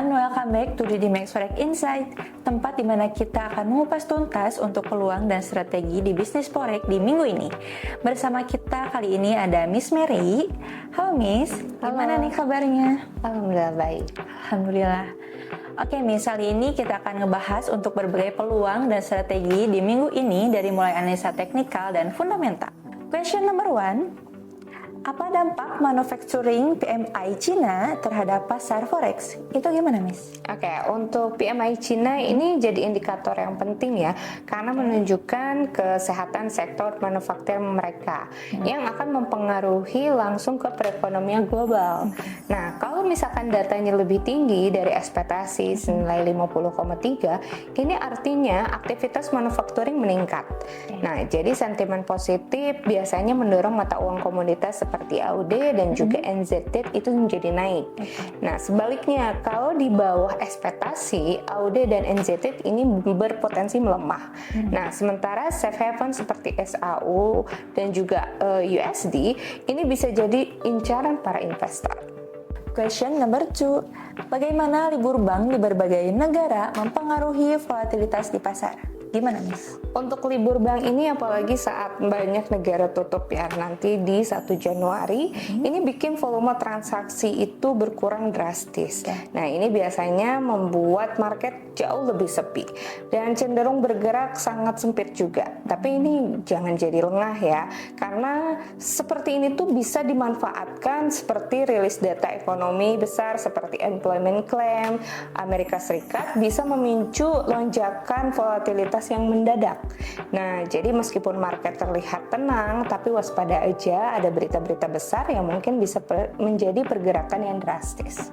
everyone, welcome back to DD Max Forex Insight, tempat di mana kita akan mengupas tuntas untuk peluang dan strategi di bisnis forex di minggu ini. Bersama kita kali ini ada Miss Mary. Halo Miss, gimana nih kabarnya? Alhamdulillah baik. Alhamdulillah. Oke Miss, kali ini kita akan ngebahas untuk berbagai peluang dan strategi di minggu ini dari mulai analisa teknikal dan fundamental. Question number 1. Apa dampak manufacturing PMI Cina terhadap pasar forex? Itu gimana, Miss? Oke, untuk PMI Cina ini jadi indikator yang penting ya, karena menunjukkan kesehatan sektor manufaktur mereka yang akan mempengaruhi langsung ke perekonomian global. Nah, kalau misalkan datanya lebih tinggi dari ekspektasi senilai 50,3, ini artinya aktivitas manufacturing meningkat. Nah, jadi sentimen positif biasanya mendorong mata uang komoditas seperti AUD dan juga NZD itu menjadi naik. Nah, sebaliknya kalau di bawah ekspektasi, AUD dan NZD ini berpotensi melemah. Nah, sementara safe haven seperti SAU dan juga USD ini bisa jadi incaran para investor. Question number 2. Bagaimana libur bank di berbagai negara mempengaruhi volatilitas di pasar? Gimana, Miss? Untuk libur bank ini apalagi saat banyak negara tutup ya, nanti di 1 Januari ini bikin volume transaksi itu berkurang drastis. Nah, ini biasanya membuat market jauh lebih sepi dan cenderung bergerak sangat sempit juga. Tapi ini jangan jadi lengah ya, karena seperti ini tuh bisa dimanfaatkan seperti rilis data ekonomi besar seperti employment claim Amerika Serikat bisa memicu lonjakan volatilitas yang mendadak. Nah, jadi meskipun market terlihat tenang, tapi waspada aja, ada berita-berita besar yang mungkin bisa menjadi pergerakan yang drastis.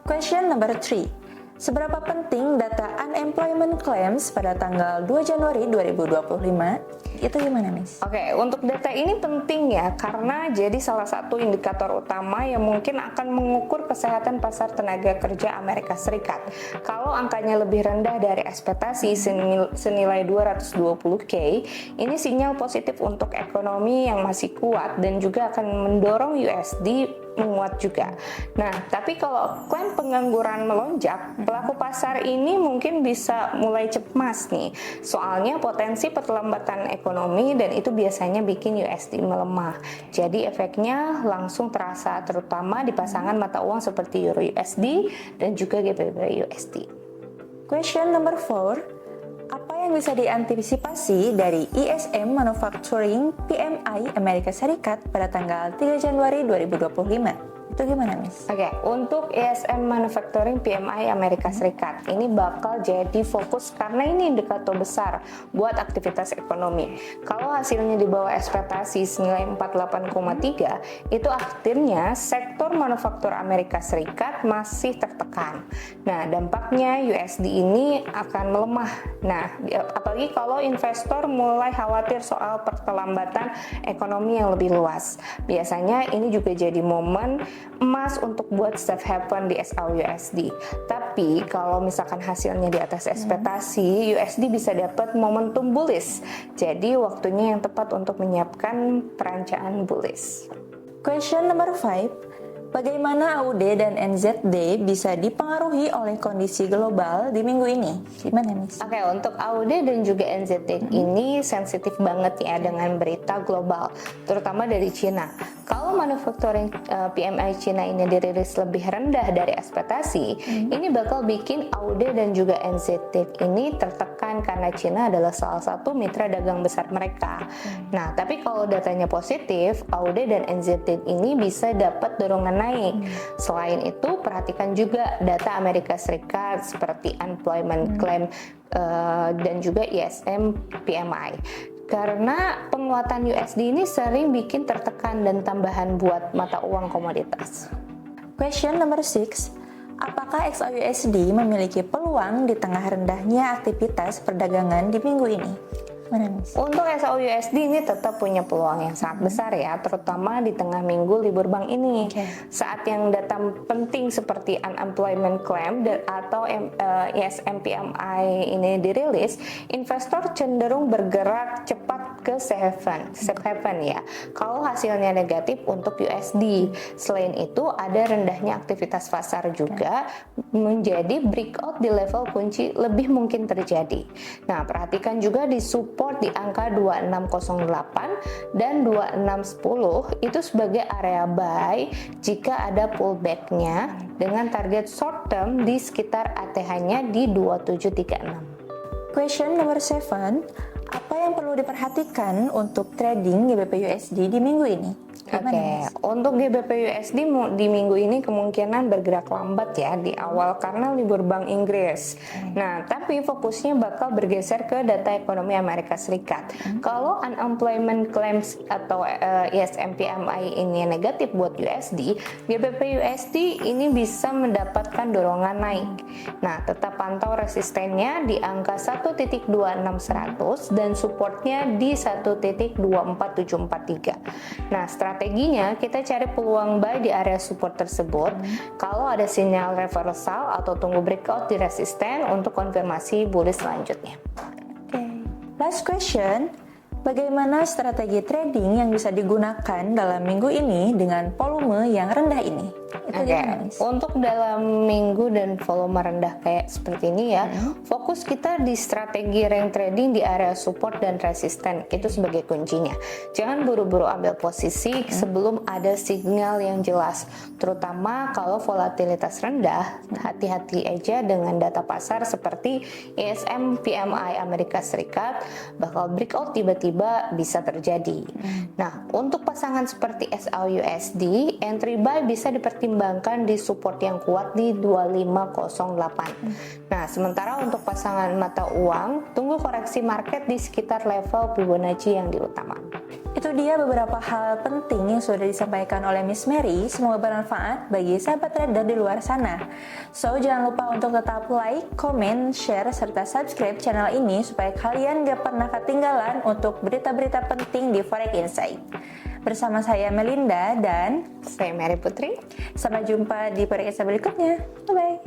Question number 3. Seberapa penting data unemployment claims pada tanggal 2 Januari 2025? Itu gimana, Miss? Oke, untuk data ini penting ya, karena jadi salah satu indikator utama yang mungkin akan mengukur kesehatan pasar tenaga kerja Amerika Serikat. Kalau angkanya lebih rendah dari ekspektasi senilai 220K, ini sinyal positif untuk ekonomi yang masih kuat dan juga akan mendorong USD menguat juga. Nah, tapi kalau klaim pengangguran melonjak, pelaku pasar ini mungkin bisa mulai cemas nih. Soalnya potensi perlambatan ekonomi dan itu biasanya bikin USD melemah. Jadi efeknya langsung terasa terutama di pasangan mata uang seperti Euro USD dan juga GBP USD. Question number 4. Apa yang bisa diantisipasi dari ISM Manufacturing PMI Amerika Serikat pada tanggal 3 Januari 2025? Itu gimana, Miss? Oke, untuk ISM Manufacturing PMI Amerika Serikat ini bakal jadi fokus karena ini indikator besar buat aktivitas ekonomi. Kalau hasilnya di bawah ekspektasi senilai 48,3, itu artinya sektor manufaktur Amerika Serikat masih tertekan. Nah, dampaknya USD ini akan melemah. Nah, apalagi kalau investor mulai khawatir soal perlambatan ekonomi yang lebih luas. Biasanya ini juga jadi momen emas untuk buat safe haven di SAU-USD. Tapi kalau misalkan hasilnya di atas ekspektasi, USD bisa dapat momentum bullish. Jadi waktunya yang tepat untuk menyiapkan perencanaan bullish. Question number 5. Bagaimana AUD dan NZD bisa dipengaruhi oleh kondisi global di minggu ini? Gimana, Miss? Oke, untuk AUD dan juga NZD ini sensitif banget ya dengan berita global, terutama dari Cina. Kalau manufacturing PMI Cina ini dirilis lebih rendah dari ekspektasi, ini bakal bikin AUD dan juga NZD ini tertekan karena Cina adalah salah satu mitra dagang besar mereka. Nah, tapi kalau datanya positif, AUD dan NZD ini bisa dapat dorongan naik. Selain itu, perhatikan juga data Amerika Serikat seperti employment claim dan juga ISM PMI. Karena penguatan USD ini sering bikin tertekan dan tambahan buat mata uang komoditas. Question number 6. Apakah XAUUSD memiliki peluang di tengah rendahnya aktivitas perdagangan di minggu ini? gimana Miss? Untuk SAUUSD ini tetap punya peluang yang sangat besar ya, terutama di tengah minggu libur bank ini. Saat yang data penting seperti unemployment claim atau ISM PMI ini dirilis, investor cenderung bergerak cepat ke safe haven ya. Kalau hasilnya negatif untuk USD. Selain itu ada rendahnya aktivitas pasar juga menjadi breakout di level kunci lebih mungkin terjadi. Nah, perhatikan juga di support di angka 2608 dan 2610 itu sebagai area buy jika ada pullback-nya dengan target short term di sekitar ATH-nya di 2736. Question number 7, apa yang perlu diperhatikan untuk trading GBP USD di minggu ini? Oke, untuk GBP USD di minggu ini kemungkinan bergerak lambat ya di awal karena libur Bank Inggris. Nah, tapi fokusnya bakal bergeser ke data ekonomi Amerika Serikat. Kalau unemployment claims atau ISM PMI ini negatif buat USD, GBP USD ini bisa mendapatkan dorongan naik. Nah, tetap pantau resistennya di angka 1.26100 dan supportnya di 1.24743. Nah, strateginya kita cari peluang buy di area support tersebut. Kalau ada sinyal reversal atau tunggu breakout di resisten untuk konfirmasi bullish selanjutnya. Last question, bagaimana strategi trading yang bisa digunakan dalam minggu ini dengan volume yang rendah ini? Untuk dalam minggu dan volume rendah kayak seperti ini ya, fokus kita di strategi range trading di area support dan resisten, itu sebagai kuncinya. Jangan buru-buru ambil posisi sebelum ada sinyal yang jelas, terutama kalau volatilitas rendah. Hati-hati aja dengan data pasar seperti ISM PMI Amerika Serikat bakal breakout tiba-tiba bisa terjadi. Nah, untuk pasangan seperti SAUUSD, entry buy bisa dipertimbangkan di support yang kuat di 2508. Nah, sementara untuk pasangan mata uang, tunggu koreksi market di sekitar level Fibonacci yang diutamakan. Itu dia beberapa hal penting yang sudah disampaikan oleh Miss Mary. Semoga bermanfaat bagi sahabat trader di luar sana. So, jangan lupa untuk tetap like, comment, share, serta subscribe channel ini supaya kalian gak pernah ketinggalan untuk berita-berita penting di Forex Insight. Bersama saya Melinda dan Saya Mary Putri. sampai jumpa di Forex Insight berikutnya. Bye-bye.